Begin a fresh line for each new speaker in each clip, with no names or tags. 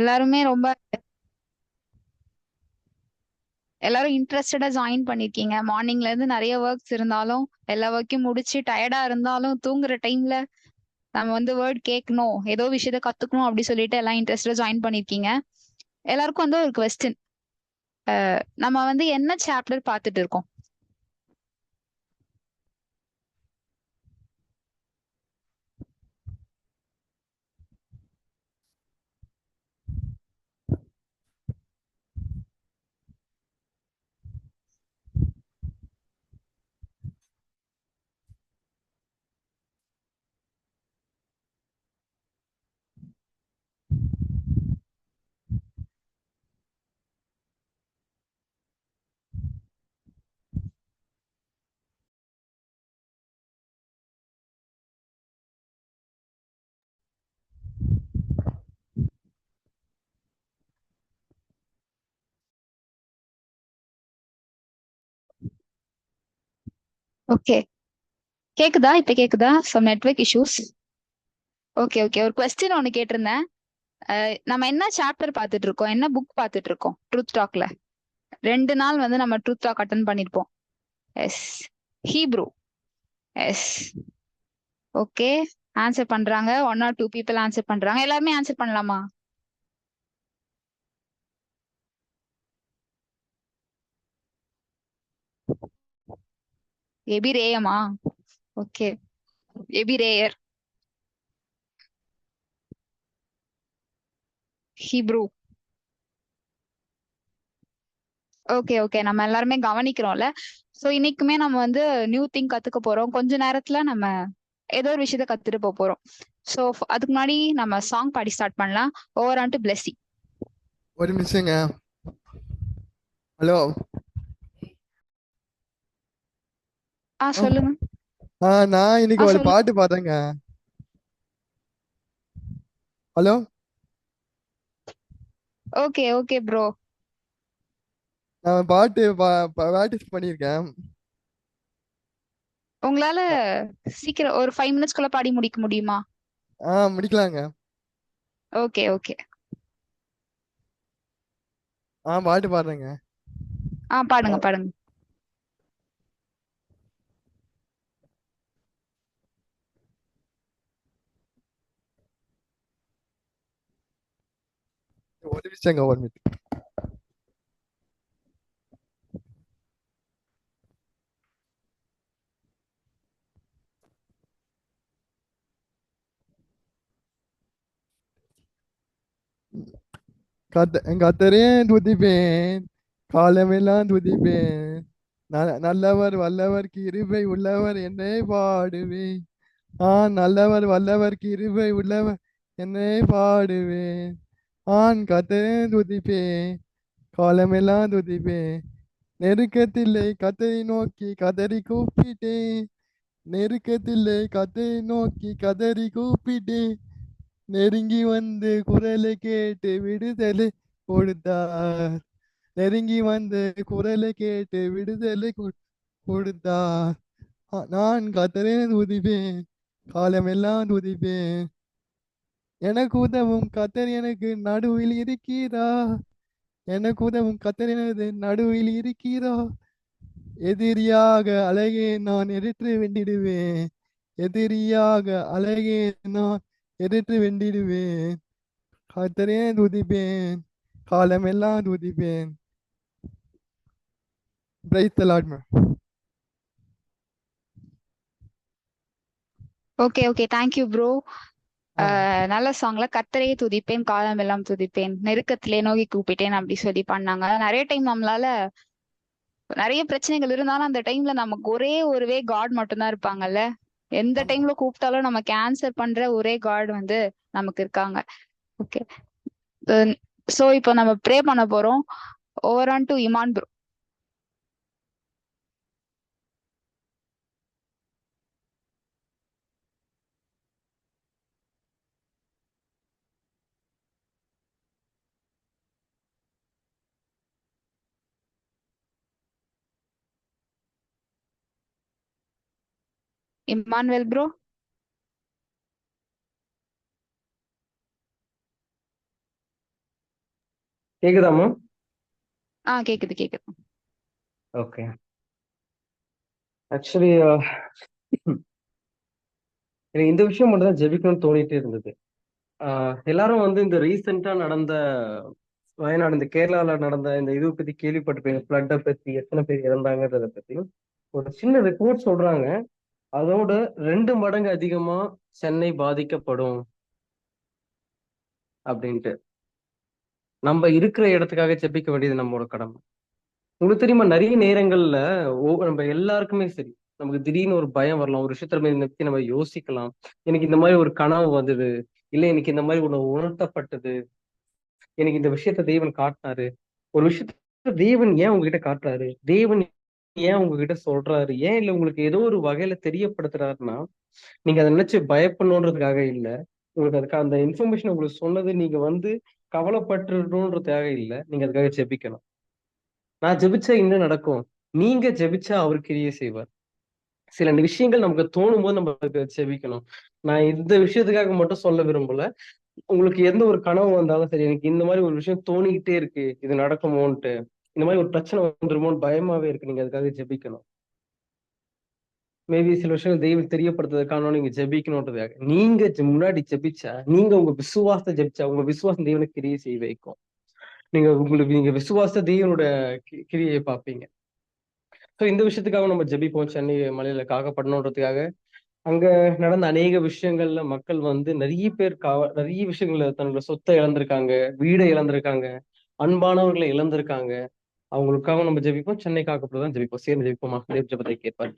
எல்லாருமே ரொம்ப எல்லாரும் இன்ட்ரெஸ்டடா ஜாயின் பண்ணிருக்கீங்க. மார்னிங்ல இருந்து நிறைய ஒர்க்ஸ் இருந்தாலும் எல்லா ஒர்க்கையும் முடிச்சு டயர்டா இருந்தாலும் தூங்குற டைம்ல நம்ம வந்து வேர்ட் கேட்கணும், ஏதோ விஷயத்த கத்துக்கணும் அப்படி சொல்லிட்டு எல்லாம் இன்ட்ரெஸ்டடா ஜாயின் பண்ணிருக்கீங்க. எல்லாருக்கும் வந்து ஒரு கொஸ்டின். நம்ம வந்து என்ன சாப்டர் பார்த்துட்டு இருக்கோம்? ஓகே, கேக்குதா? இப்ப கேக்குதா? Some network issues. Okay okay, ஒரு கொஸ்டின் ஒன்னு கேட்டிருந்தேன். நம்ம என்ன சாப்டர் பார்த்துட்டு இருக்கோம், என்ன புக் பார்த்துட்டு இருக்கோம் ட்ரூத் டாக்ல? 2 நாள் வந்து நம்ம ட்ரூத் டாக் அட்டன் பண்ணிருப்போம். Yes, Hebrew. Yes. Okay, answer பண்றாங்க. 1 or 2 people ஆன்சர் பண்றாங்க. எல்லாருமே ஆன்சர் பண்ணலாமா? எபிரேயமா? ஓகே, எபிரேயர், ஹீப்ரூ. ஓகே ஓகே, நம்ம எல்லாருமே கவனிக்கிறோம்ல. சோ இன்னைக்குமே நம்ம வந்து நியூ திங் கத்துக்க போறோம். கொஞ்ச நேரத்துல நம்ம ஏதோ ஒரு விஷயத்த கத்துட்டு போறோம். சோ அதுக்கு முன்னாடி நம்ம சாங் பாடி ஸ்டார்ட் பண்ணலாம். Over on to Blessy.
ஒரு நிமிஷங்க. ஹலோ.
சொல்லுங்க.
நான் இன்னைக்கு ஒரு
சொல்லு.
பாட்டு பார்த்தேங்க. ஹலோ.
Okay okay bro.
நான் பாட்டு ப்ராக்டிஸ் பண்ணியிருக்கேன்.
உங்களால சீக்கிரம் ஒரு 5 minutes பாடி முடிக்க முடியுமா?
முடிக்கலாங்க.
Okay okay.
பாட்டு பாடுறேங்க.
பாடுங்க
ஆ,
பாடுங்க.
ஒரு நிமிஷங்க, ஒரு நிமிஷம். கத்தரே துதிப்பேன், காலமெல்லாம் துதிப்பேன். நல்லவர் வல்லவர் கிருபை உள்ளவர் என்னை பாடுவேன். நல்லவர் வல்லவர் கிருபை உள்ளவர் என்னை பாடுவேன். கத்தரே துதிப்பேன், காலமெல்லாம் துதிப்பேன். நெருக்கத்தில்லை கத்தரை நோக்கி கதறி கூப்பிட்டேன். நெருக்கத்தில்லை கத்தரை நோக்கி கதறி கூப்பிட்டேன். நெருங்கி வந்து குரலை கேட்டு விடுதலை கொடுத்தார். நெருங்கி வந்து குரலை கேட்டு விடுதலை கொடுத்தார். நான் கத்தரை துதிப்பேன், காலமெல்லாம் துதிப்பேன். எனக்கு உதவும் கத்தர் எனக்கு நடுவில் இருக்கிறார். எனக்கு உதவும் கத்தர் எனது நடுவில் இருக்கிறார். எதிரியாக அழகே நான் எதிர்த்து வெண்டிடுவேன். எதிரியாக அழகே நான் எதிர்த்து வெண்டிடுவேன். கர்த்தரே துதிப்பேன், காலமெல்லாம் துதிப்பேன். Praise the lord ma'am.
Okay okay, thank you bro.
ஆ
நல்ல சாங்ல கர்த்தரையே துதிப்பேன், காலம் எல்லாம் துதிப்பேன், நெருக்கத்திலே நோக்கி கூப்பிட்டேன் அப்படி சொல்லி பண்ணாங்க. நிறைய டைம் நம்மளால நிறைய பிரச்சனைகள் இருந்தாலும் அந்த டைம்ல நமக்கு ஒரே ஒருவே காட் மட்டும்தான் இருப்பாங்கல்ல. எந்த
ஆமா.
டைம்ல கூப்பிட்டாலும் நமக்கு ஆன்சர் பண்ற ஒரே காட் வந்து நமக்கு இருக்காங்க. ஓகே. சோ இப்போ நம்ம ப்ரே பண்ண போறோம். Over on to Iman bro. Emmanuel bro.
கேக்குதாம்மா?
கேக்குது கேக்குது.
ஓகே. ஆக்சுவலி எனக்கு இந்த விஷயம் மட்டும் தான் ஜெபிக்கணும்னு தோணிட்டே இருந்தது. எல்லாரும் வந்து இந்த ரீசெண்டா நடந்த வயநாடு, இந்த கேரளால நடந்த இந்த இது பத்தி கேள்விப்பட்டிருப்பீங்க. ஃப்ளட்டை பத்தி எத்தனை பேர் இறந்தாங்கன்றத பத்தி ஒரு சின்ன ரிப்போர்ட் சொல்றாங்க. அதோட 2 மடங்கு அதிகமா சென்னை பாதிக்கப்படும் அப்படின்ட்டு. நம்ம இருக்கிற இடத்துக்காக ஜெபிக்க வேண்டியது நம்மளோட கடமை. உங்களுக்கு தெரியுமா, நிறைய நேரங்கள்ல நம்ம எல்லாருக்குமே சரி, நமக்கு திடீர்னு ஒரு பயம் வரலாம், ஒரு விஷயத்த பத்தி நம்ம யோசிக்கலாம். எனக்கு இந்த மாதிரி ஒரு கனவு வந்தது, இல்ல எனக்கு இந்த மாதிரி ஒண்ணு உணர்த்தப்பட்டது, எனக்கு இந்த விஷயத்த தேவன் காட்டினாரு, ஒரு விஷயத்த தேவன் ஏன் உங்ககிட்ட காட்டுறாரு, தேவன் ஏன் உங்ககிட்ட சொல்றாரு, ஏன் இல்ல உங்களுக்கு ஏதோ ஒரு வகையில தெரியப்படுத்துறாருன்னா, நீங்க அதை நினைச்சு பயப்படணுன்றதுக்காக இல்ல, உங்களுக்கு அதுக்கு அந்த இன்ஃபர்மேஷன் உங்களுக்கு சொன்னது நீங்க வந்து கவலைப்பட்டுறதுக்காக இல்ல, நீங்க அதுக்காக ஜெபிக்கணும். நான் ஜெபிச்சா இன்னும் நடக்கும், நீங்க ஜெபிச்சா அவர் கிரியை செய்வார். சில விஷயங்கள் நமக்கு தோணும் போது நம்ம அதுக்கு ஜெபிக்கணும். நான் இந்த விஷயத்துக்காக மட்டும் சொல்ல விரும்பல. உங்களுக்கு எந்த ஒரு கனவு வந்தாலும் சரி, எனக்கு இந்த மாதிரி ஒரு விஷயம் தோணிக்கிட்டே இருக்கு, இது நடக்குமோன்ட்டு, இந்த மாதிரி ஒரு பிரச்சனை வந்துருமோன்னு பயமாவே இருக்கு, நீங்க அதுக்காக ஜெபிக்கணும். மேபி சில விஷயங்கள் தெய்வம் தெரியப்படுத்துறதுக்கான நீங்க ஜெபிக்கணுன்றதுக்காக நீங்க முன்னாடி ஜெபிச்சா, நீங்க உங்க விசுவாசத்தை ஜெபிச்சா, உங்க விசுவாசம் தேவனுக்கு கிரியை செய்ய வைக்கும். நீங்க விசுவாச தேவனோட கிரியை பார்ப்பீங்க. ஸோ இந்த விஷயத்துக்காக நம்ம ஜெபிப்போம். சென்னை மலையில காக்கப்படணுன்றதுக்காக. அங்க நடந்த அநேக விஷயங்கள்ல மக்கள் வந்து நிறைய பேர் நிறைய விஷயங்கள்ல தன்னோட சொத்தை இழந்திருக்காங்க, வீடை இழந்திருக்காங்க, அன்பானவர்களை இழந்திருக்காங்க. அவங்களுக்காக நம்ம ஜெபிப்போம். சென்னை காக்கப்படுதான் ஜெபிப்போம். சேர்ந்து ஜெபிப்போமா? தேவ ஜெபத்தை கேட்பார்.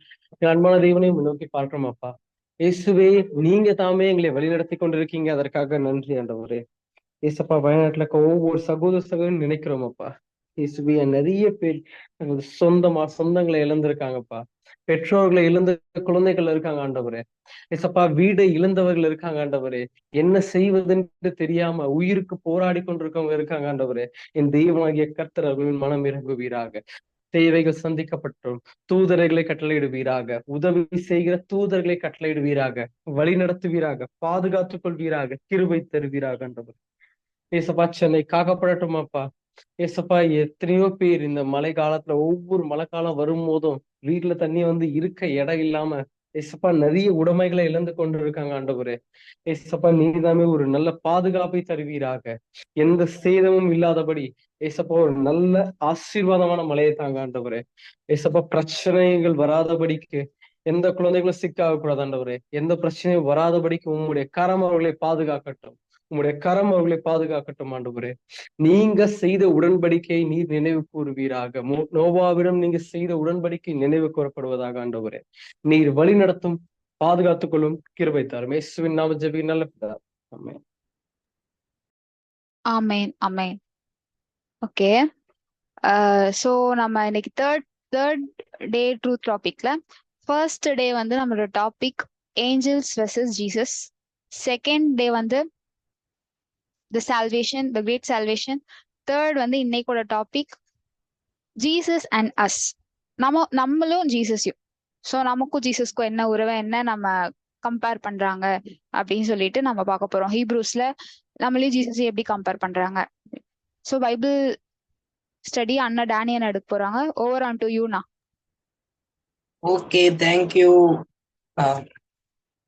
அன்பான தேவனை நோக்கி பார்க்கிறோமாப்பா. இயேசுவே, நீங்க தாமே எங்களை வழிநடத்தி கொண்டிருக்கீங்க, அதற்காக நன்றி ஆண்டவரே. ஏசப்பா, வயநாட்டுல இருக்க ஒவ்வொரு சகோதர சகோதரன் நினைக்கிறோமப்பா. இயேசுவே, நிறைய பேர் தங்களது சொந்தங்களை இழந்திருக்காங்கப்பா. பெற்றோர்களை இழந்த குழந்தைகள் இருக்காங்க ஆண்டவரே. ஏசப்பா, வீடை இழந்தவர்கள் இருக்காங்க ஆண்டவரே. என்ன செய்வதுன்னு தெரியாம உயிருக்கு போராடி கொண்டிருக்கவங்க இருக்காங்க ஆண்டவரே. என் தெய்வமாகிய கர்த்தர் அவர்களின் மனம் இறங்குவீராக. தேவைகள் சந்திக்கப்பட்டோம். தூதர்களை கட்டளையிடுவீராக. உதவி செய்கிற தூதர்களை கட்டளையிடுவீராக. வழி நடத்துவீராக. பாதுகாத்துக் கொள்வீராக. கிருபை தருவீராக ஆண்டவர். ஏசப்பா, சென்னை காக்கப்படட்டுமாப்பா. ஏசப்பா, எத்தனையோ பேர் இந்த மழை காலத்துல ஒவ்வொரு மழை காலம் வரும் போதும் வீட்டுல தண்ணி வந்து இருக்க இடம் இல்லாம ஏசப்பா நிறைய உடைமைகளை இழந்து கொண்டு இருக்காங்க ஆண்டவரே. ஏசப்பா, நீதாமே ஒரு நல்ல பாதுகாப்பை தருவீராக. எந்த சேதமும் இல்லாதபடி ஏசப்பா ஒரு நல்ல ஆசீர்வாதமான மழையை தாங்க ஆண்டவரே. ஏசப்பா, பிரச்சனைகள் வராதபடிக்கு எந்த குழந்தைகளும் சிக்காக கூடாது ஆண்டவரே. எந்த பிரச்சனையும் வராதபடிக்கு உம்முடைய கரம் அவர்களை பாதுகாக்கட்டும். உம்முடைய கரம் அவர்களை பாதுகாக்கட்டும் ஆண்டவரே. நீங்க செய்த உடன்படிக்கை நீர் நினைவு கூறுவீராக. நோவாவிடம் நீங்க செய்த உடன்படிக்கை நினைவு கூறப்படுவதாக ஆண்டவரே. நீர் வழி நடத்தும், பாதுகாத்துக் கொள்ளும், கிருபை தாரும். இயேசுவின் நாம ஜெபி நல்ல பிதாவே. ஆமென்.
ஆமேன் ஆமேன். ஓகே. ஸோ நம்ம இன்னைக்கு தேர்ட் தேர்ட் டே ட்ரூத் டாபிக்ல ஃபர்ஸ்ட் டே வந்து நம்மளோட topic angels versus Jesus. Second day வந்து the salvation, the great salvation. Third வந்து இன்னைக்கோட டாபிக் ஜீசஸ் அண்ட் அஸ், நம்மளும் ஜீசஸையும். ஸோ நமக்கும் ஜீசஸ்க்கும் என்ன உறவை, என்ன நம்ம கம்பேர் பண்றாங்க அப்படின்னு சொல்லிட்டு நம்ம பார்க்க போறோம். ஹீப்ரூஸ்ல நம்மளையும் ஜீசஸையும் எப்படி கம்பேர் பண்றாங்க. ஸோ பைபிள் ஸ்டடி அண்ணா டேனியன் எடுக்க போறாங்க. ஓவர் ஆன் டு யூனா.
Okay, thank you.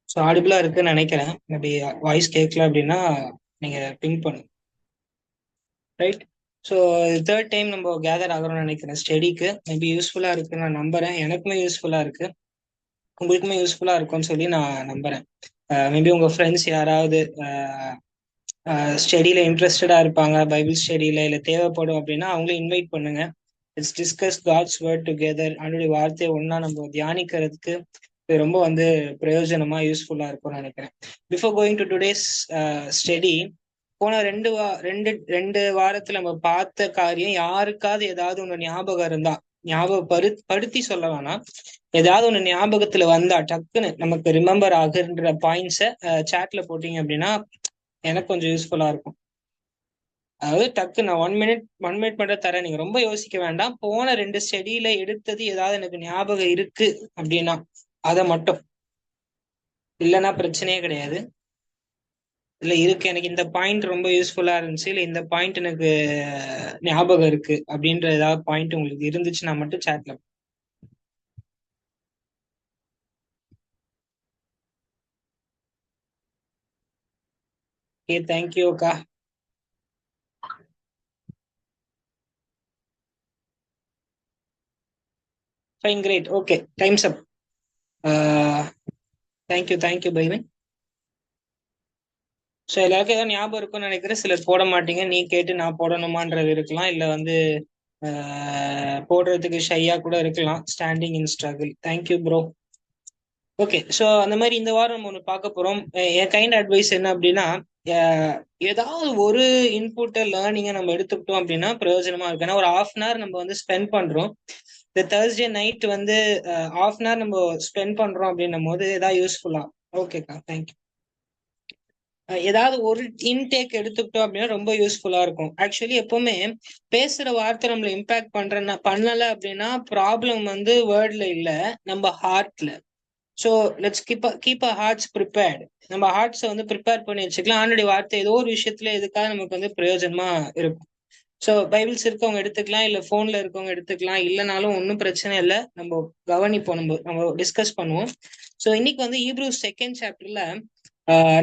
ஸோ ஆடிபிளா இருக்குன்னு நினைக்கிறேன். மேபி வாய்ஸ் கேட்கல அப்படின்னா நீங்க பிங்க் பண்ணுங்க. ரைட். ஸோ தேர்ட் டைம் நம்ம கேதர் ஆகிறோம்னு நினைக்கிறேன் ஸ்டடிக்கு. மேபி யூஸ்ஃபுல்லா இருக்குன்னு நான் நம்புறேன். எனக்குமே யூஸ்ஃபுல்லா இருக்கு, உங்களுக்குமே யூஸ்ஃபுல்லா இருக்கும்னு சொல்லி நான் நம்புறேன். மேபி உங்க ஃப்ரெண்ட்ஸ் யாராவது ஸ்டடியில இன்ட்ரெஸ்டடா இருப்பாங்க, பைபிள் ஸ்டடியில இல்லை தேவைப்படும் அப்படின்னா அவங்களே இன்வைட் பண்ணுங்க. It's discuss God's word together. அவனுடைய வார்த்தையை ஒன்னா நம்ம தியானிக்கிறதுக்கு இது ரொம்ப வந்து பிரயோஜனமா யூஸ்ஃபுல்லா இருக்கும்னு நினைக்கிறேன். Before going to today's study, போன ரெண்டு வாரத்துல நம்ம பார்த்த காரியம் யாருக்காவது ஏதாவது ஒண்ணு ஞாபகம் இருந்தா ஞாபகப்படுத்தி சொல்ல வேணாம், ஏதாவது ஒண்ணு ஞாபகத்துல வந்தா டக்குன்னு நமக்கு ரிமெம்பர் ஆகுன்ற பாயிண்ட்ஸை சாட்ல போட்டீங்க அப்படின்னா எனக்கு கொஞ்சம் யூஸ்ஃபுல்லா இருக்கும். அதாவது டக்கு நான் ஒன் மினிட் மட்டும் தரேன், நீங்க ரொம்ப யோசிக்க வேண்டாம். போன 2 ஸ்டடியில எடுத்தது ஏதாவது எனக்கு ஞாபகம் இருக்கு அப்படின்னா அதை மட்டும், இல்லைன்னா பிரச்சனையே கிடையாது. இல்ல இருக்கு, எனக்கு இந்த பாயிண்ட் ரொம்ப யூஸ்ஃபுல்லா இருந்துச்சு, இல்ல இந்த பாயிண்ட் எனக்கு ஞாபகம் இருக்கு அப்படின்ற ஏதாவது பாயிண்ட் உங்களுக்கு இருந்துச்சுன்னா மட்டும் சாட்ல. ஓகே, தேங்க்யூ அக்கா. ஃபைன், கிரேட், ஓகே, டைம்ஸ் அப். தேங்க்யூ பைவன். ஸோ எல்லாருக்கும் ஏதாவது ஞாபகம் இருக்கும்னு நினைக்கிறேன். சிலர் போட மாட்டீங்க, நீ கேட்டு நான் போடணுமான்றது இருக்கலாம், இல்லை வந்து போடுறதுக்கு ஷையா கூட இருக்கலாம். Standing in struggle. Thank you bro. Okay, so அந்த மாதிரி இந்த வாரம் நம்ம ஒன்று பார்க்க போகிறோம். என் கைண்ட் அட்வைஸ் என்ன அப்படின்னா, ஏதாவது ஒரு இன்புட்டை லேர்னிங்கை நம்ம எடுத்துக்கிட்டோம் அப்படின்னா பிரயோஜனமா இருக்கு. ஏன்னா ஒரு ½ நம்ம வந்து ஸ்பெண்ட் பண்றோம். இந்த Thursday நைட் வந்து ½ நம்ம ஸ்பெண்ட் பண்றோம் அப்படின்னும் போது ஏதாவது யூஸ்ஃபுல்லா. ஓகேக்கா, தேங்க்யூ. ஏதாவது ஒரு இன்டேக் எடுத்துக்கிட்டோம் அப்படின்னா ரொம்ப யூஸ்ஃபுல்லா இருக்கும். ஆக்சுவலி எப்பவுமே பேசுற வார்த்தை நம்மள இம்பாக்ட் பண்ணல அப்படின்னா ப்ராப்ளம் வந்து வேர்ட்ல இல்ல, நம்ம ஹார்ட்ல. So let's keep a hearts prepared. நம்ம ஹார்ட்ஸை வந்து ப்ரிப்பேர் பண்ணி வச்சுக்கலாம். ஆனுடைய வார்த்தை ஏதோ ஒரு விஷயத்துல எதுக்காக நமக்கு வந்து பிரயோஜனமா இருக்கும். ஸோ பைபிள்ஸ் இருக்கவங்க எடுத்துக்கலாம், இல்லை ஃபோன்ல இருக்கவங்க எடுத்துக்கலாம், இல்லைனாலும் ஒன்றும் பிரச்சனை இல்லை. நம்ம கவனிப்போம், நம்ம டிஸ்கஸ் பண்ணுவோம். ஸோ இன்னைக்கு வந்து Hebrews 2nd சாப்டர்ல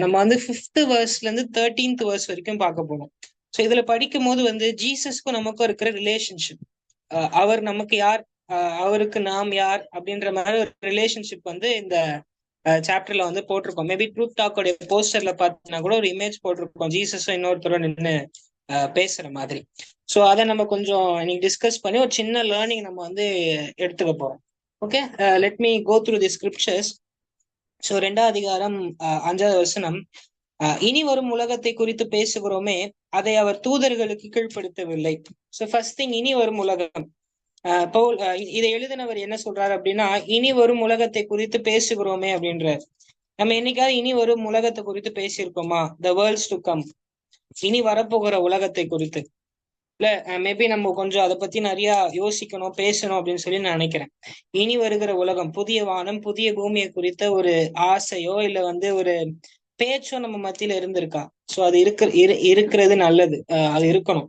நம்ம வந்து 5th verseல இருந்து 13th verse வரைக்கும் பார்க்க போறோம். ஸோ இதுல படிக்கும் போது வந்து ஜீசஸ்க்கும் நமக்கும் இருக்கிற ரிலேஷன்ஷிப், அவர் நமக்கு யார், அவருக்கு நாம் யார் அப்படின்ற மாதிரி ஒரு ரிலேஷன்ஷிப் வந்து இந்த சாப்டர்ல வந்து போட்டிருக்கோம். மேபி ட்ரூத் டாக்கோடைய போஸ்டர்ல பார்த்தீங்கன்னா கூட ஒரு இமேஜ் போட்டிருக்கோம், ஜீசஸும் இன்னொருத்தரும் நின்று பேசுற மாதிரி. ஸோ அதை நம்ம கொஞ்சம் இன்னைக்கு டிஸ்கஸ் பண்ணி ஒரு சின்ன லேர்னிங் நம்ம வந்து எடுத்துக்க போறோம். Okay, let me go through the scriptures. So 2ஆம் அதிகாரம் 5வது வசனம். இனி வரும் உலகத்தை குறித்து பேசுகிறோமே, அதை அவர் தூதர்களுக்கு கீழ்ப்படுத்தவில்லை. ஸோ ஃபர்ஸ்ட் திங், இனி வரும் உலகம். பவுல் இதை எழுதினவர் என்ன சொல்றாரு அப்படின்னா, இனி வரும் உலகத்தை குறித்து பேசுகிறோமே அப்படின்றார். நம்ம என்னைக்காவது இனி வரும் உலகத்தை குறித்து பேசியிருக்கோமா? த வேர்ல்ட்ஸ் டு கம், இனி வரப்போகிற உலகத்தை குறித்து. இல்ல மேபி நம்ம கொஞ்சம் அதை பத்தி நிறைய யோசிக்கணும், பேசணும் அப்படின்னு சொல்லி நான் நினைக்கிறேன். இனி வருகிற உலகம், புதிய வானம் புதிய பூமியை குறித்த ஒரு ஆசையோ இல்ல வந்து ஒரு பேச்சோ நம்ம மத்தியில இருந்திருக்கா? சோ அது இருக்கிறது நல்லது, அது இருக்கணும்.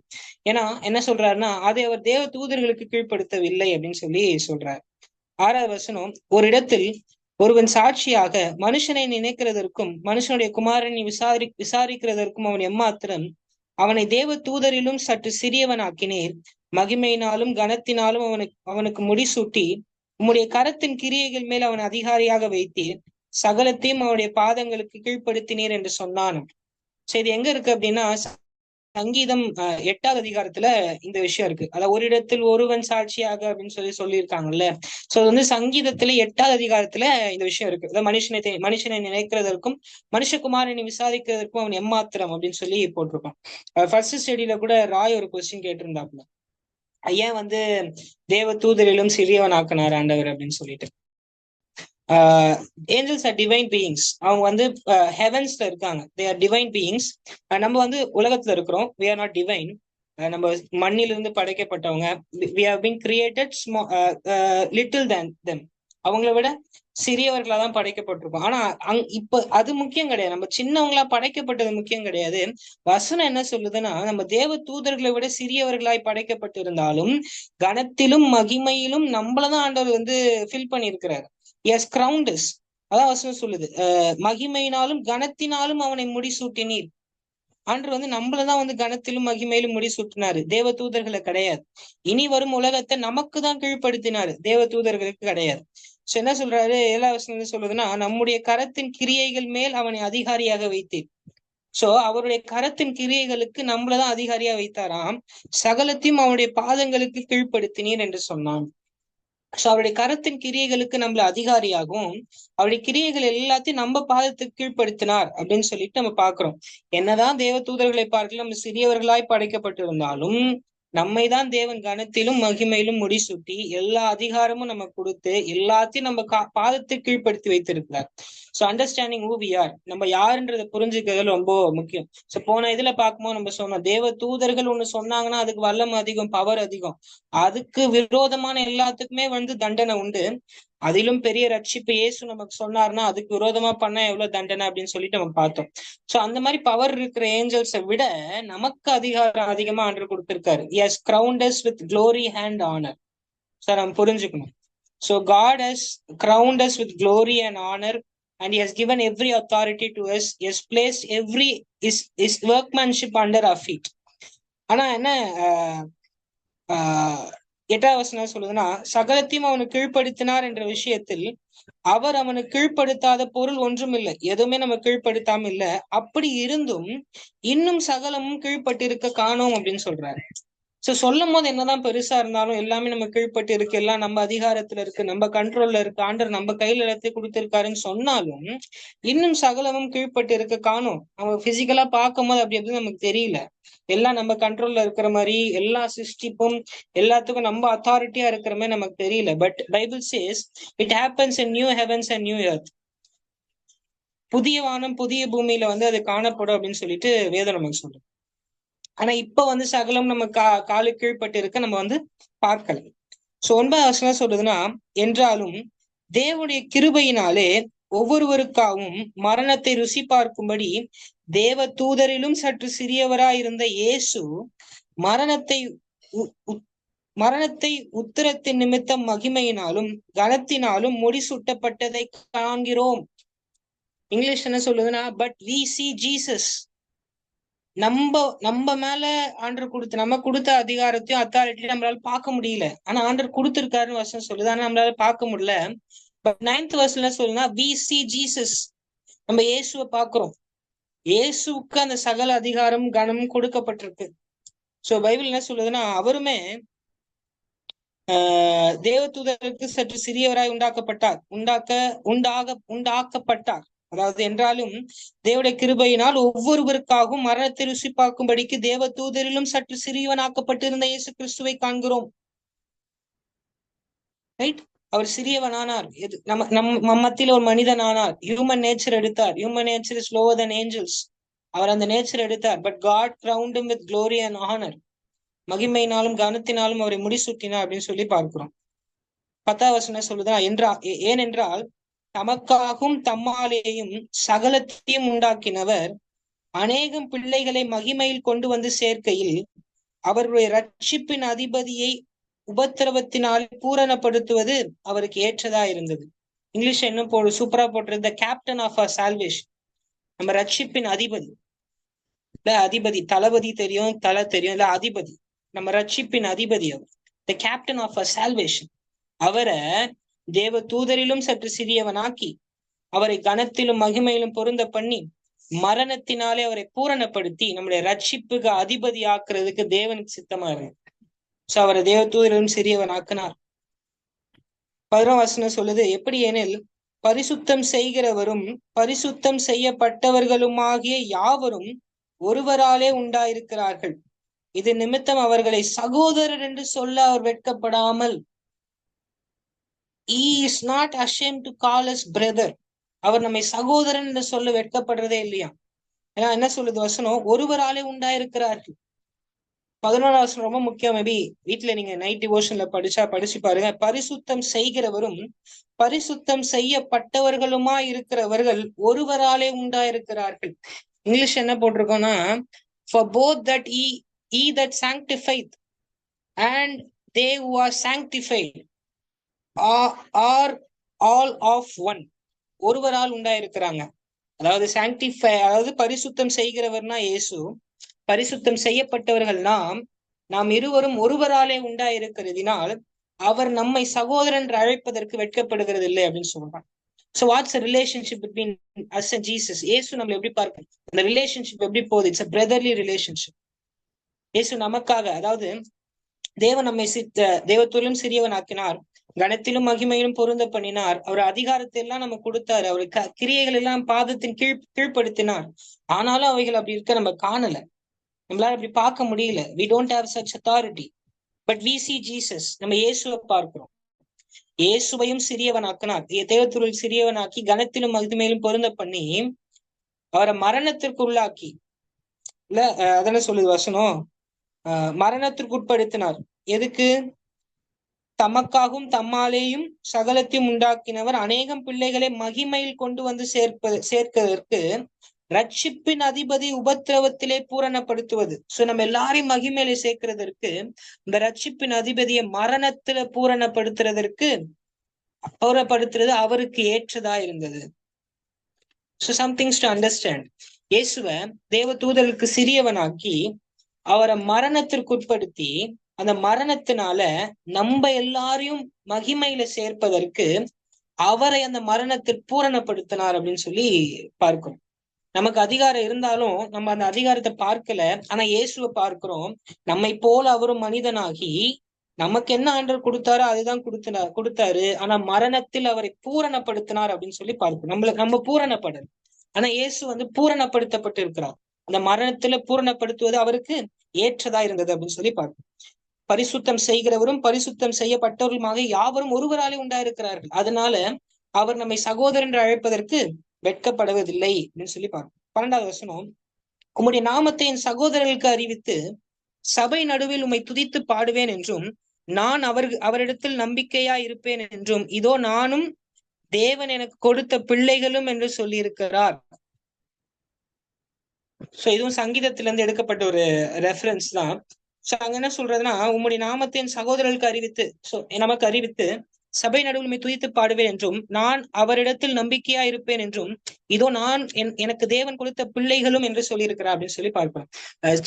ஏன்னா என்ன சொல்றாருன்னா, அதை அவர் தேவ தூதர்களுக்கு கீழ்ப்படுத்தவில்லை அப்படின்னு சொல்லி சொல்றாரு. 6வது வசனம், ஒரு இடத்தில் ஒருவன் சாட்சியாக மனுஷனை நினைக்கிறதற்கும் மனுஷனுடைய குமாரனை விசாரிக்கிறதற்கும் அவன் எம்மாத்திரம், அவனை தேவ தூதரிலும் சற்று சிறியவனாக்கினீர், மகிமையினாலும் கனத்தினாலும் அவனுக்கு முடிசூட்டி உம்முடைய கரத்தின் கிரியைகள் மேல் அவன் அதிகாரியாக வைத்தீர், சகலத்தையும் அவனுடைய பாதங்களுக்கு கீழ்ப்படுத்தினீர் என்று சொன்னான். சரி, எங்க இருக்கு அப்படின்னா சங்கீதம் 8வது அதிகாரத்துல இந்த விஷயம் இருக்கு. அதாவது ஒரு இடத்தில் ஒருவன் சாட்சியாக அப்படின்னு சொல்லியிருக்காங்கல்ல. சோ அது வந்து சங்கீதத்துல 8வது அதிகாரத்துல இந்த விஷயம் இருக்கு. அதாவது மனுஷனை நினைக்கிறதற்கும் மனுஷகுமாரனை விசாரிக்கிறதற்கும் அவன் எம்மாத்திரம் அப்படின்னு சொல்லி போட்டிருக்கான். ஃபர்ஸ்ட் ஸ்டடியில கூட ராய் ஒரு கொஸ்டின் கேட்டிருந்தாப்புல, ஏன் வந்து தேவ தூதரிலும் சிறியவன் ஆக்கினார் ஆண்டவர் அப்படின்னு சொல்லிட்டு. Angels are divine beings. அவங்க வந்து ஹெவன்ஸ்ல இருக்காங்க, தே ஆர் டிவைன் பீயிங்ஸ். நம்ம வந்து உலகத்துல இருக்கிறோம், we are not divine. நம்ம மண்ணிலிருந்து படைக்கப்பட்டவங்க, we have been created little than them. அவங்கள விட சிறியவர்களா தான் படைக்கப்பட்டிருக்கோம். ஆனா இப்ப அது முக்கியம் கிடையாது, நம்ம சின்னவங்களா படைக்கப்பட்டது முக்கியம் கிடையாது. வசனம் என்ன சொல்லுதுன்னா, நம்ம தேவ தூதர்களை விட சிறியவர்களாய் படைக்கப்பட்டு இருந்தாலும் கனத்திலும் மகிமையிலும் நம்மளதான் ஆண்டவர் வந்து ஃபில் பண்ணியிருக்கிறாரு. எஸ் கிரவுண்டஸ், அதான் வசனம் சொல்லுது, மகிமையினாலும் கனத்தினாலும் அவனை முடிசூட்டினீர். ஆண்டவர் வந்து நம்மளதான் வந்து கனத்திலும் மகிமையிலும் முடிசூட்டினாரு, தேவ தூதர்களை கிடையாது. இனி வரும் உலகத்தை நமக்கு தான் கீழ்ப்படுத்தினாரு, தேவ தூதர்களுக்கு கிடையாது. சோ என்ன சொல்றாரு, 7வது வசனம் சொல்லுதுன்னா, நம்முடைய கரத்தின் கிரியைகள் மேல் அவனை அதிகாரியாக வைத்தீர். சோ அவருடைய கரத்தின் கிரியைகளுக்கு நம்மளதான் அதிகாரியா வைத்தாராம், சகலத்தையும் அவனுடைய பாதங்களுக்கு கீழ்ப்படுத்தினீர் என்று சொன்னான். சோ அவருடைய கரத்தின் கிரியைகளுக்கு நம்மள அதிகாரியாகவும் அவருடைய கிரியைகள் எல்லாத்தையும் நம்ம பாதத்துக்கு கீழ்ப்படுத்தினார் அப்படின்னு சொல்லிட்டு நம்ம பாக்குறோம். என்னதான் தேவ தூதர்களை பார்க்கலாம் நம்ம சிறியவர்களாய் படைக்கப்பட்டிருந்தாலும் நம்மை தான் தேவன் கனத்திலும் மகிமையிலும் முடிசூட்டி எல்லா அதிகாரமும் நம்ம கொடுத்து எல்லாத்தையும் நம்ம பாதத்துக்கு கீழ்ப்படுத்தி வைத்திருக்கிறார். So understanding who we are, நம்ம யாருன்றதை புரிஞ்சுக்கிறது ரொம்ப முக்கியம். ஸோ போன இதுல பார்க்கும்போது நம்ம சொன்னோம், தேவ தூதர்கள் ஒண்ணு சொன்னாங்கன்னா அதுக்கு வல்லம் அதிகம், பவர் அதிகம். அதுக்கு விரோதமான எல்லாத்துக்குமே வந்து தண்டனை உண்டு. அதிலும் பெரிய ரட்சிப்பு இயேசு நமக்கு சொன்னார்னா அதுக்கு விரோதமா பண்ணா எவ்வளவு தண்டனை அப்படின்னு சொல்லிட்டு நம்ம பார்த்தோம். சோ அந்த மாதிரி பவர் இருக்கிற ஏஞ்சல்ஸை விட நமக்கு அதிகாரம் அதிகமா ஆண்டவர் கொடுத்திருக்காரு. He has crowned us with glory and honor. Sir நம்ம புரிஞ்சுக்கணும். So God has crowned us with glory and honor, and He has given every authority to us. He has placed every his workmanship under our feet. ஆனா என்ன 8வது வசனம் சொல்லுதுன்னா, சகலத்தையும் அவனுக்கு கீழ்ப்படுத்தினார் என்ற விஷயத்தில் அவர் அவனுக்கு கீழ்ப்படுத்தாத பொருள் ஒன்றும் இல்லை. எதுவுமே நம்ம கீழ்ப்படுத்தாம இல்ல. அப்படி இருந்தும் இன்னும் சகலமும் கீழ்ப்பட்டிருக்க காணோம் அப்படின்னு சொல்றாரு. சோ சொல்லும் போது என்னதான் பெருசா இருந்தாலும் எல்லாமே நம்ம கீழ்ப்பட்டு இருக்கு, எல்லாம் நம்ம அதிகாரத்துல இருக்கு, நம்ம கண்ட்ரோல்ல இருக்கு, ஆண்டவர் நம்ம கையில எல்லாத்தையும் கொடுத்திருக்காருன்னு சொன்னாலும் இன்னும் சகலமும் கீழ்ப்பட்டு இருக்க காணும். நம்ம பிசிக்கலா பார்க்கும் போது அப்படி எப்படி நமக்கு தெரியல. எல்லாம் நம்ம கண்ட்ரோல்ல இருக்கிற மாதிரி, எல்லா சிஸ்டிப்பும் எல்லாத்துக்கும் நம்ம அத்தாரிட்டியா இருக்கிற மாதிரி நமக்கு தெரியல. But Bible says it happens in new heavens and new earth. புதிய வானம் புதிய பூமியில அது காணப்படும் அப்படின்னு சொல்லிட்டு வேதம் நமக்கு சொல்றோம். ஆனா இப்ப சகலம் நம்ம காலு கீழ்பட்டு இருக்க நம்ம பார்க்கல. சோ 9வது வசனம் சொல்றதுன்னா, என்றாலும் தேவனுடைய கிருபையினாலே ஒவ்வொருவருக்காகவும் மரணத்தை ருசி பார்க்கும்படி தேவ தூதரிலும் சற்று சிறியவராயிருந்த இயேசு மரணத்தை உத்தரத்தின் நிமித்தம் மகிமையினாலும் கனத்தினாலும் முடிசூட்டப்பட்டதை காண்கிறோம். இங்கிலீஷ் என்ன சொல்லுதுன்னா, பட் we see Jesus. நம்ம மேல ஆண்டர் நம்ம கொடுத்த அதிகாரத்தையும் அத்தாரிட்டியும் நம்மளால பார்க்க முடியல. ஆனா ஆண்டர் கொடுத்திருக்காருன்னு வசனம் சொல்லுது, ஆனா நம்மளால பார்க்க முடியல. பட் 9th வசனம் சொல்லுன்னா, we see Jesus. நம்ம இயேசுவை பார்க்கிறோம். இயேசுக்கு அந்த சகல அதிகாரம் கனமும் கொடுக்கப்பட்டிருக்கு. சோ பைபிள் என்ன சொல்லுதுன்னா, அவருமே தேவதூதருக்கு சற்று சிறியவராய் உண்டாக்கப்பட்டார். அதாவது என்றாலும் தேவனுடைய கிருபையினால் ஒவ்வொருவருக்காகவும் மரணத்தை ருசி பார்க்கும்படிக்கு தேவ தூதரிலும் சற்று சிறியவனாக்கப்பட்டிருந்த இயேசு கிறிஸ்துவை காண்கிறோம். ரைட்? அவர் சிறியவனானார். நம்ம மத்தியில ஒரு மனிதன் ஆனார். ஹியூமன் நேச்சர் எடுத்தார். Human nature is lower than angels. அவர் அந்த நேச்சர் எடுத்தார். But God crowned him with glory and honor. மகிமையினாலும் கனத்தினாலும் அவரை முடிசூட்டினார் அப்படின்னு சொல்லி பார்க்கிறோம். 10வது வசனம் சொல்லுதா, ஏனென்றால் தமக்காகவும் தம்மாலேயும் சகலத்தையும் உண்டாக்கினவர் அநேகம் பிள்ளைகளை மகிமையில் கொண்டு சேர்க்கையில் அவருடைய ரட்சிப்பின் அதிபதியை உபத்திரவத்தினால் பூரணப்படுத்துவது அவருக்கு ஏற்றதா இருந்தது. இங்கிலீஷ் இன்னும் சூப்பரா போட்டிருந்த கேப்டன் ஆஃப் அவர் சால்வேஷன். நம்ம ரட்சிப்பின் அதிபதி இல்ல, அதிபதி தளபதி தெரியும், தலை தெரியும் இல்ல, அதிபதி நம்ம ரட்சிப்பின் அதிபதி அவர். The captain of our salvation. அவரை தேவ தூதரிலும் சற்று சிறியவனாக்கி அவரை கனத்திலும் மகிமையிலும் பொருந்த பண்ணி மரணத்தினாலே அவரை பூரணப்படுத்தி நம்முடைய ரட்சிப்புக்கு அதிபதி ஆக்குறதுக்கு தேவனுக்கு சித்தமா இருக்கு. சோ அவரை தேவ தூதரிலும் சிறியவன் ஆக்கினார். 11வது வசனம் சொல்லுது, எப்படி எனில் பரிசுத்தம் செய்கிறவரும் பரிசுத்தம் செய்யப்பட்டவர்களுமாகிய யாவரும் ஒருவராலே உண்டாயிருக்கிறார்கள். இது நிமித்தம் அவர்களை சகோதரர் என்று சொல்ல அவர் வெட்கப்படாமல், he is not ashamed to call us brother. அவர் நம்மை சகோதரன் என்று சொல்ல வெட்கப்படுறதே இல்லையா. ஏன்னா என்ன சொல்லுது வசனம், ஒருவராலே உண்டாயிருக்கிறார்கள். 11வது வசனம் ரொம்ப முக்கியம். மேபி வீட்டுல நீங்க நைட் டிவோஷன்ல படிச்சு பாருங்க. பரிசுத்தம் செய்கிறவரும் பரிசுத்தம் செய்யப்பட்டவர்களுமா இருக்கிறவர்கள் ஒருவராலே உண்டாயிருக்கிறார்கள். இங்கிலீஷ் என்ன போட்டிருக்கோம்னா, for both that he that sanctified and they who are sanctified are all of one. ஒருவரால் உண்டாயிருக்கிறாங்க. அதாவது அதாவது பரிசுத்தம் செய்கிறவர்னா இயேசு, பரிசுத்தம் செய்யப்பட்டவர்கள் நாம் இருவரும் ஒருவராலே உண்டாயிருக்கிறதினால் அவர் நம்மை சகோதரன் என்று அழைப்பதற்கு வெட்கப்படுகிறது இல்லை அப்படின்னு சொல்றாங்க. So what's the relationship between us and Jesus? இயேசு நம்மளை எப்படி பார்க்கணும், அந்த ரிலேஷன்ஷிப் எப்படி போகுது? It's a brotherly relationship. இயேசு நமக்காக, அதாவது தேவன் நம்மை தேவத்துவத்திலும் சிறியவன் ஆக்கினார், கனத்திலும் மகிமையிலும் பொருந்த பண்ணினார், அவர் அதிகாரத்தை எல்லாம் நம்ம கொடுத்தாரு, அவர் கிரியைகள் எல்லாம் பாதத்தின் கீழ்ப்படுத்தினார். ஆனாலும் அவைகள் அப்படி இருக்க நம்ம காணல, நம்மளால அப்படி பார்க்க முடியல. we don't have such authority, but we see Jesus. நம்ம இயேசுவை பார்க்கிறோம். இயேசுவையும் சிறியவனாக்கினார், தேவத்துவத்தில் சிறியவனாக்கி கனத்திலும் மகிமையிலும் பொருந்த பண்ணி அவரை மரணத்திற்கு உள்ளாக்கி, இல்ல அதென்ன சொல்லுது வசனம், மரணத்திற்கு உட்படுத்தினார். எதுக்கு? தமக்காகவும் தம்மாலேயும் சகலத்தையும் உண்டாக்கினவர் அநேகம் பிள்ளைகளை மகிமையில் கொண்டு வந்து சேர்ப்பதற்கு ரட்சிப்பின் அதிபதி உபத்திரவத்திலே பூரணப்படுத்துவது. சோ நம்ம எல்லாரையும் மகிமையில சேர்க்கிறதற்கு இந்த ரட்சிப்பின் அதிபதியை மரணத்துல பூரணப்படுத்துறது அவருக்கு ஏற்றதா இருந்தது. So some things to understand. இயேசுவ தேவ தூதர்களுக்கு சிறியவனாக்கி அவரை மரணத்திற்குட்படுத்தி அந்த மரணத்தினால நம்ம எல்லாரையும் மகிமையில சேர்ப்பதற்கு அவரை அந்த மரணத்தில் பூரணப்படுத்தினார் அப்படின்னு சொல்லி பார்க்கிறோம். நமக்கு அதிகாரம் இருந்தாலும் நம்ம அந்த அதிகாரத்தை பார்க்கல. ஆனா இயேசுவை பார்க்கிறோம். நம்மை போல அவரும் மனிதனாகி நமக்கு என்ன ஆண்டவர் கொடுத்தாரோ அதுதான் கொடுத்தாரு. ஆனா மரணத்தில் அவரை பூரணப்படுத்தினார் அப்படின்னு சொல்லி பார்க்கிறோம். நம்ம பூரணப்படல். ஆனா இயேசு பூரணப்படுத்தப்பட்டு இருக்கிறார். அந்த மரணத்துல பூரணப்படுத்துவது அவருக்கு ஏற்றதா இருந்தது அப்படின்னு சொல்லி பார்க்கிறோம். பரிசுத்தம் செய்கிறவரும் பரிசுத்தம் செய்யப்பட்டவருமாக யாவரும் ஒருவராலே உண்டாயிருக்கிறார்கள். அதனால அவர் நம்மை சகோதரன் என்று அழைப்பதற்கு வெட்கப்படுவதில்லை அப்படின்னு சொல்லி பார்க்கிறோம். 12வது வசனம், உம்முடைய நாமத்தை என் சகோதரர்களுக்கு அறிவித்து சபை நடுவில் உம்மை துதித்து பாடுவேன் என்றும் நான் அவரிடத்தில் நம்பிக்கையா இருப்பேன் என்றும் இதோ நானும் தேவன் எனக்கு கொடுத்த பிள்ளைகளும் என்று சொல்லி இருக்கிறார். சோ இதுவும் சங்கீதத்திலிருந்து எடுக்கப்பட்ட ஒரு ரெஃபரன்ஸ் தான். சோ அங்க என்ன சொல்றதுன்னா, உம்முடைய நாமத்தை என் சகோதரர்களுக்கு அறிவித்து, நமக்கு அறிவித்து சபை நடுவில் துதித்து பாடுவேன் என்றும் நான் அவரிடத்தில் நம்பிக்கையா இருப்பேன் என்றும் இதோ நான் எனக்கு தேவன் கொடுத்த பிள்ளைகளும் என்று சொல்லியிருக்கிறார் அப்படின்னு சொல்லி பார்ப்போம்.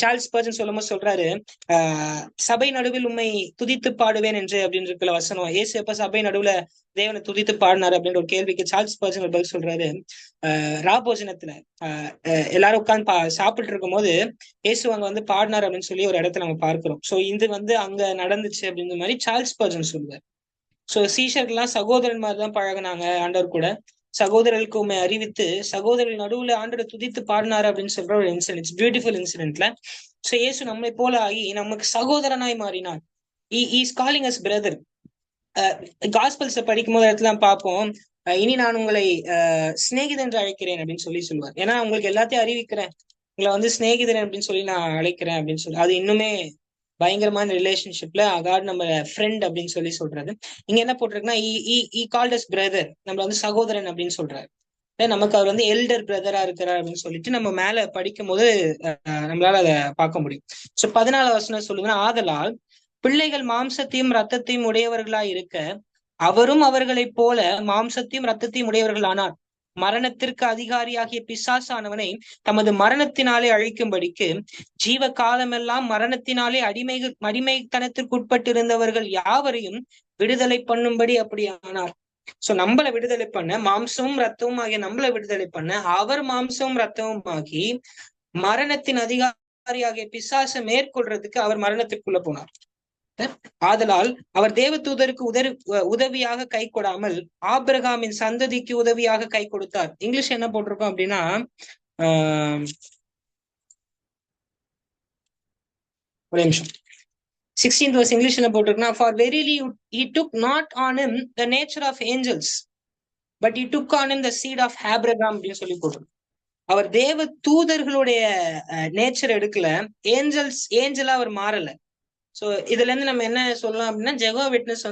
சார்ல்ஸ் ஸ்பர்ஜன் சொல்லும்போது சொல்றாரு, சபை நடுவில் உம்மை துதித்து பாடுவேன் என்று அப்படின்னு இருக்கிற வசனம். இயேசு எப்ப சபை நடுவுல தேவனை துதித்து பாடினாரு அப்படின்ற ஒரு கேள்விக்கு சார்ல்ஸ் ஸ்பர்ஜன் பதில் சொல்றாரு, ராபோஜனத்துல எல்லாரும் உட்கார்ந்து சாப்பிட்டு இருக்கும் போது இயேசு அங்க பாடினார் அப்படின்னு சொல்லி ஒரு இடத்துல நம்ம பார்க்கிறோம். சோ இது அங்க நடந்துச்சு அப்படின்ற மாதிரி சார்ல்ஸ் ஸ்பர்ஜன் சொல்லுவார். சோ சீஷர்கள்லாம் சகோதரன் மாதிரிதான் பழகினாங்க ஆண்டவர் கூட. சகோதரர்களுக்கு உண்மை அறிவித்து சகோதரர்கள் நடுவுல ஆண்டவர் துதித்து பாடினாரு அப்படின்னு சொல்ற ஒரு இன்சிடென்ட், பியூட்டிஃபுல் இன்சிடென்ட்ல. சோ இயேசு நம்மளை போல ஆகி நமக்கு சகோதரனாய் மாறினார். Is calling us brother. காஸ்பல்ஸ படிக்கும் போது இடத்துல பார்ப்போம், இனி நான் உங்களை சிநேகிதன் என்று அழைக்கிறேன் அப்படின்னு சொல்லுவார். ஏன்னா உங்களுக்கு எல்லாத்தையும் அறிவிக்கிறேன், உங்களை சிநேகிதன் அப்படின்னு சொல்லி நான் அழைக்கிறேன் அப்படின்னு சொல்லி, அது இன்னுமே பயங்கரமான ரிலேஷன்ஷிப்ல காட் நம்ம ஃப்ரெண்ட் அப்படின்னு சொல்லி சொல்றது. இங்க என்ன போட்டிருக்குன்னா, ஈ கால்ட் அஸ் பிரதர், நம்மள சகோதரன் அப்படின்னு சொல்றாரு. நமக்கு அவர் எல்டர் பிரதரா இருக்கிறார் அப்படின்னு சொல்லிட்டு நம்ம மேல படிக்கும் போது நம்மளால அதை பார்க்க முடியும். சோ 14வது வசனம் சொல்லுங்கன்னா, ஆதலால் பிள்ளைகள் மாம்சத்தையும் ரத்தத்தையும் உடையவர்களாய் இருக்க அவரும் அவர்களைப் போல மாம்சத்தையும் ரத்தத்தையும் உடையவர்கள் ஆனார். மரணத்திற்கு அதிகாரியாகிய பிசாசானவனை தமது மரணத்தினாலே அழிக்கும்படிக்கு ஜீவ காலமெல்லாம் மரணத்தினாலே அடிமைத்தனத்திற்கு உட்பட்டிருந்தவர்கள் யாவரையும் விடுதலை பண்ணும்படி அப்படி ஆனார். சோ நம்மளை விடுதலை பண்ண, மாம்சமும் ரத்தமும் ஆகிய நம்மளை விடுதலை பண்ண அவர் மாம்சமும் ரத்தமும் ஆகி மரணத்தின் அதிகாரியாகிய பிசாசை மேற்கொள்றதுக்கு அவர் மரணத்திற்குள்ள போனார். ஆதலால் அவர் தேவதூதருக்கு உதவியாக கை கொடாமல் ஆபிரகாமின் சந்ததிக்கு உதவியாக கை கொடுத்தார். இங்கிலீஷ் என்ன போட்டிருக்கோம் அப்படின்னா, 16th verse இங்கிலீஷ் என்ன போட்டிருக்குன்னா, for verily he took not on him the nature of angels but he took on him the seed of Abraham அப்படின்னு சொல்லி போட்டிருக்கோம். அவர் தேவ தூதர்களுடைய நேச்சர் எடுக்கல, ஏஞ்சலா அவர் மாறல. சோ இதுல இருந்து நம்ம என்ன சொல்லலாம் அப்படின்னா, ஜெகோவா விட்னஸ்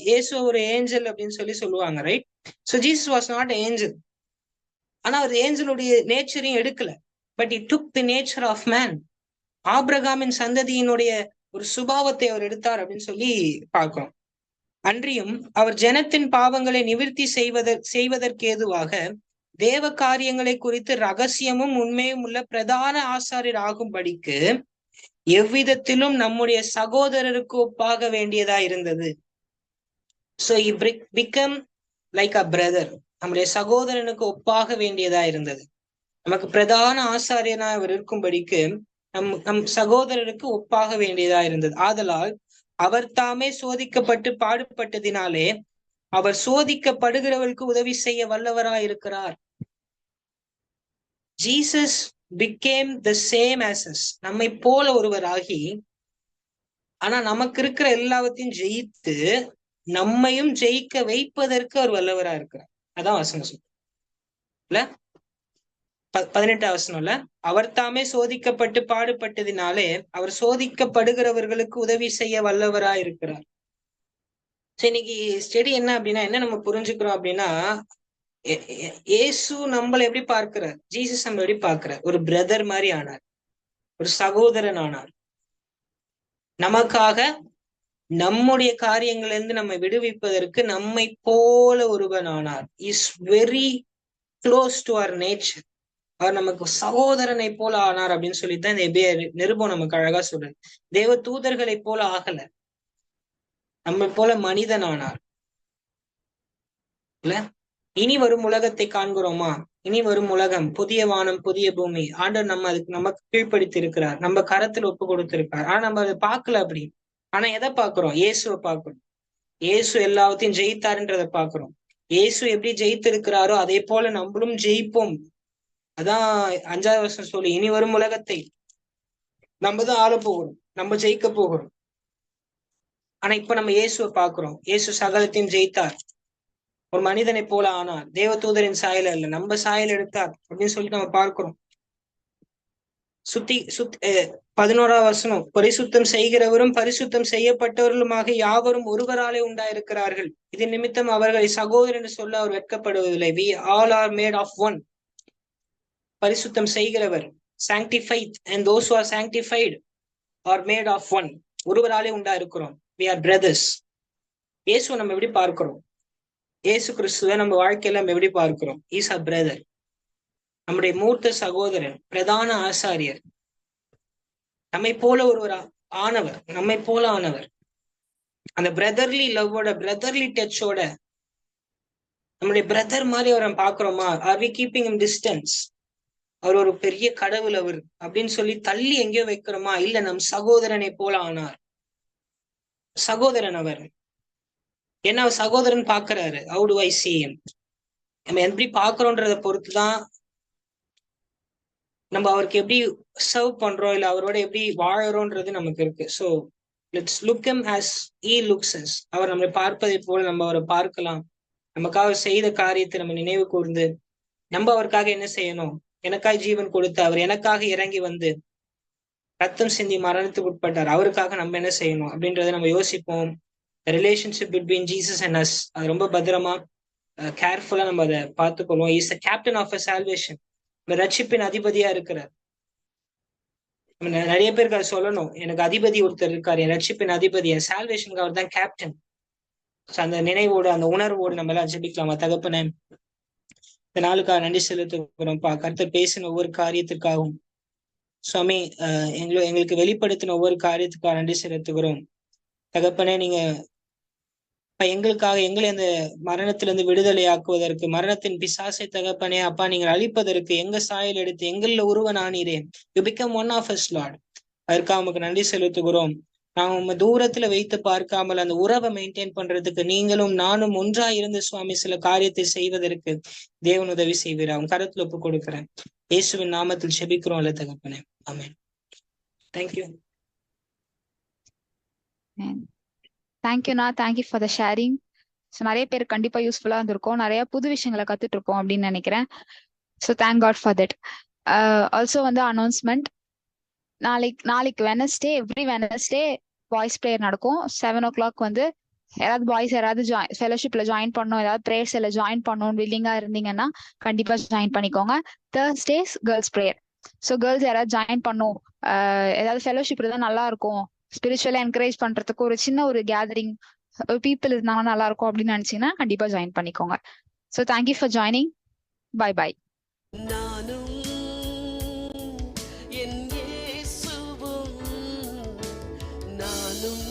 இயேசு ஒரு ஏஞ்சல் அப்படின்னு சொல்லி சொல்லுவாங்க, right? So Jesus was not angel. ஆனா அவர் ஏஞ்சலுடைய நேச்சரையும் எடுக்கல, but he took the nature of man. ஆபிரகாமின் சந்ததியினுடைய ஒரு சுபாவத்தை அவர் எடுத்தார் அப்படின்னு சொல்லி பார்க்கிறோம். அன்றியும் அவர் ஜனத்தின் பாவங்களை நிவர்த்தி செய்வதற்கு ஏதுவாக தேவ காரியங்களை குறித்து ரகசியமும் உண்மையும் உள்ள பிரதான ஆசாரியர் ஆகும்படிக்கு எவ்விதத்திலும் நம்முடைய சகோதரருக்கு ஒப்பாக வேண்டியதா இருந்தது. So he become like a brother. நம்முடைய சகோதரனுக்கு ஒப்பாக வேண்டியதா இருந்தது. நமக்கு பிரதான ஆசாரியனா அவர் இருக்கும்படிக்கு நம் சகோதரருக்கு ஒப்பாக வேண்டியதா இருந்தது. ஆதலால் அவர் தாமே சோதிக்கப்பட்டு பாடுபட்டதினாலே அவர் சோதிக்கப்படுகிறவர்களுக்கு உதவி செய்ய வல்லவராய் இருக்கிறார். Jesus became the same as us. நம்மை போல ஒருவராகி, ஆனா நமக்கு இருக்கிற எல்லாவற்றையும் ஜெயித்து நம்மையும் ஜெயிக்க வைப்பதற்கு அவர் வல்லவரா இருக்கிறார். அதான் வசனம் இல்ல, 18வது வசனம்ல, அவர் தாமே சோதிக்கப்பட்டு பாடுபட்டதினாலே அவர் சோதிக்கப்படுகிறவர்களுக்கு உதவி செய்ய வல்லவராய் இருக்கிறார். சோ இன்னைக்கு ஸ்டடி என்ன அப்படின்னா, என்ன நம்ம புரிஞ்சுக்கிறோம் அப்படின்னா, இயேசு நம்மளை எப்படி பார்க்கிறார், ஜீசஸ் நம்ம எப்படி பார்க்கிறார், ஒரு பிரதர் மாதிரி ஆனார், ஒரு சகோதரன் ஆனார். நமக்காக நம்முடைய காரியங்களிலிருந்து நம்மை விடுவிப்பதற்கு நம்மை போல ஒருவன் ஆனார். Is very close to our nature. அவர் நமக்கு சகோதரனை போல ஆனார் அப்படின்னு சொல்லித்தான் இந்த எபிரேயர் நிருபம் நமக்கு அழகா சொல்றது. தேவ தூதர்களை போல ஆகல, நம்ம போல மனிதன் ஆனார். இல்ல, இனி வரும் உலகத்தை காண்கிறோமா? இனி வரும் உலகம், புதிய வானம் புதிய பூமி, ஆண்டவர் நம்ம அதுக்கு நமக்கு கீழ்ப்படுத்தி இருக்கிறார், நம்ம கரத்துல ஒப்பு கொடுத்திருக்கார். ஆனா நம்ம அதை பார்க்கல அப்படி. ஆனா எதை பார்க்கிறோம்? இயேசுவை பார்க்கிறோம். இயேசு எல்லாத்தையும் ஜெயித்தாருன்றதை பார்க்கிறோம். இயேசு எப்படி ஜெயித்திருக்கிறாரோ அதே போல நம்மளும் ஜெயிப்போம். அதான் 5வது வருஷம் சொல்லி, இனி வரும் உலகத்தை நம்ம தான் ஆள போகிறோம், நம்ம ஜெயிக்க போகிறோம். ஆனா இப்ப நம்ம இயேசுவை பார்க்கிறோம். இயேசு சகலத்தையும் ஜெயித்தார், ஒரு மனிதனை போல ஆனார், தேவ தூதரின் சாயல இல்ல நம்ம சாயல் எடுத்தார் அப்படின்னு சொல்லிட்டு நம்ம பார்க்கிறோம். 11வது வசனம், பரிசுத்தம் செய்கிறவரும் பரிசுத்தம் செய்யப்பட்டவர்களுமாக யாவரும் ஒருவராலே உண்டாயிருக்கிறார்கள், இது நிமித்தம் அவர்களை சகோதரன் என்று சொல்ல அவர் வெட்கப்படுவதில்லை. We all are made of one. பரிசுத்தம் செய்கிறவர், sanctified, and those who are sanctified are made of one. ஒருவராலே உண்டாயிருக்கிறோம். We are brothers. இயேசு நம்ம எப்படி பார்க்கிறோம்? இயேசு கிறிஸ்துவை நம்ம வாழ்க்கையில நம்ம எப்படி பார்க்கிறோம்? இஸ் அ பிரதர், நம்முடைய மூத்த சகோதரன், பிரதான ஆசாரியர், நம்மை போல ஒருவர் ஆனவர், நம்மை போல ஆனவர். அந்த பிரதர்லி லவ்வோட, பிரதர்லி டச்சோட நம்முடைய பிரதர் மாதிரி அவரை பார்க்கிறோமா? Are we keeping him distance? அவர் ஒரு பெரிய கடவுள் அவர் அப்படின்னு சொல்லி தள்ளி எங்கேயோ வைக்கிறோமா? இல்ல, நம் சகோதரனை போல ஆனார். சகோதரன் அவர். ஏன்னா அவர் சகோதரன் பாக்குறாரு. How do I see him? நம்ம எப்படி பாக்குறோன்றதை பொறுத்துதான் நம்ம அவருக்கு எப்படி சர்வ் பண்றோம், இல்ல அவரோட எப்படி வாழறோன்றது நமக்கு இருக்கு. So let's look him as he looks us. அவர் நம்மளை பார்ப்பதை போல நம்ம அவரை பார்க்கலாம். நமக்காக செய்த காரியத்தை நம்ம நினைவு கூர்ந்து நம்ம அவருக்காக என்ன செய்யணும்? எனக்காக ஜீவன் கொடுத்து அவர் எனக்காக இறங்கி வந்து ரத்தம் சிந்தி மரணத்துக்கு உட்பட்டார், அவருக்காக நம்ம என்ன செய்யணும் அப்படின்றத நம்ம யோசிப்போம். Relationship between Jesus and us, அது ரொம்ப பத்திரமா கேர்ஃபுல்லா நம்ம அதை பார்த்துக்கொள்வோம். Is the captain of a salvation. இந்த ரட்சிப்பின் அதிபதியா இருக்கிறார். நிறைய பேருக்கு அதை சொல்லணும், எனக்கு அதிபதி ஒருத்தர் இருக்காரு, என் ரட்சிப்பின் அதிபதி, என் சால்வேஷனுக்கு அவர் தான் கேப்டன். அந்த நினைவோடு, அந்த உணர்வோடு நம்ம எல்லாம் ஜெபிக்கலாமா? தகப்பனே, இந்த நாளுக்காக நன்றி செலுத்துகிறோம். கர்த்தர் பேசின ஒவ்வொரு காரியத்திற்காகவும் சுவாமி, எங்களுக்கு வெளிப்படுத்தின ஒவ்வொரு காரியத்துக்காக நன்றி செலுத்துகிறோம். தகப்பனே, நீங்க எங்களுக்காக எங்களை அந்த மரணத்திலிருந்து விடுதலை ஆக்குவதற்கு, மரணத்தின் பிசாசை தகப்பனே அப்பா நீங்கள் அழிப்பதற்கு எங்க சாயல் எடுத்து எங்களில் ஒருவன் ஆனீரேன். You become one of us lord. அதற்காக நமக்கு நன்றி செலுத்துகிறோம். நாம் உங்க தூரத்துல வைத்து பார்க்காமல் அந்த உறவை மெயின்டைன் பண்றதுக்கு நீங்களும் நானும் ஒன்றா இருந்து சுவாமி சில காரியத்தை செய்வதற்கு தேவன் உதவி செய்வீரா? உன் கருத்துல ஒப்பு கொடுக்கிறேன். இயேசுவின் நாமத்தில் செபிக்கிறோம் அல்ல தகப்பனே, ஆமென். தேங்க்யூ.
தேங்க்யூண்ணா, thank you for the sharing. So நிறைய பேர் கண்டிப்பா யூஸ்ஃபுல்லா இருந்திருக்கும், நிறைய புது விஷயங்களை கத்துட்டு இருப்போம் அப்படின்னு நினைக்கிறேன். So thank God for that. Also வந்து அனௌன்ஸ்மெண்ட், நாளைக்கு Wednesday, every Wednesday boys prayer நடக்கும். 7 o'clock வந்து யாராவது பாய்ஸ் யாராவது ஃபெலோஷிப்ல ஜாயின் பண்ணணும், ஏதாவது ப்ரேயர்ஸ்ல ஜாயின் பண்ணணும் வில்லிங்கா இருந்தீங்கன்னா கண்டிப்பா ஜாயின் பண்ணிக்கோங்க. Thursdays girls prayer. So girls யாராவது ஜாயின் பண்ணும், ஏதாவது ஃபெலோஷிப் இருந்தால் நல்லா இருக்கும், ஸ்பிரிச்சுவலா என்கரேஜ் பண்றதுக்கு ஒரு சின்ன ஒரு கேதரிங் பீப்புள் இருந்தாங்கன்னா நல்லா இருக்கும் அப்படின்னு நினைச்சீங்கன்னா கண்டிப்பா ஜாயின் பண்ணிக்கோங்க. So thank you for joining. Bye bye.
நானும் என் இயேசுவும் நானும்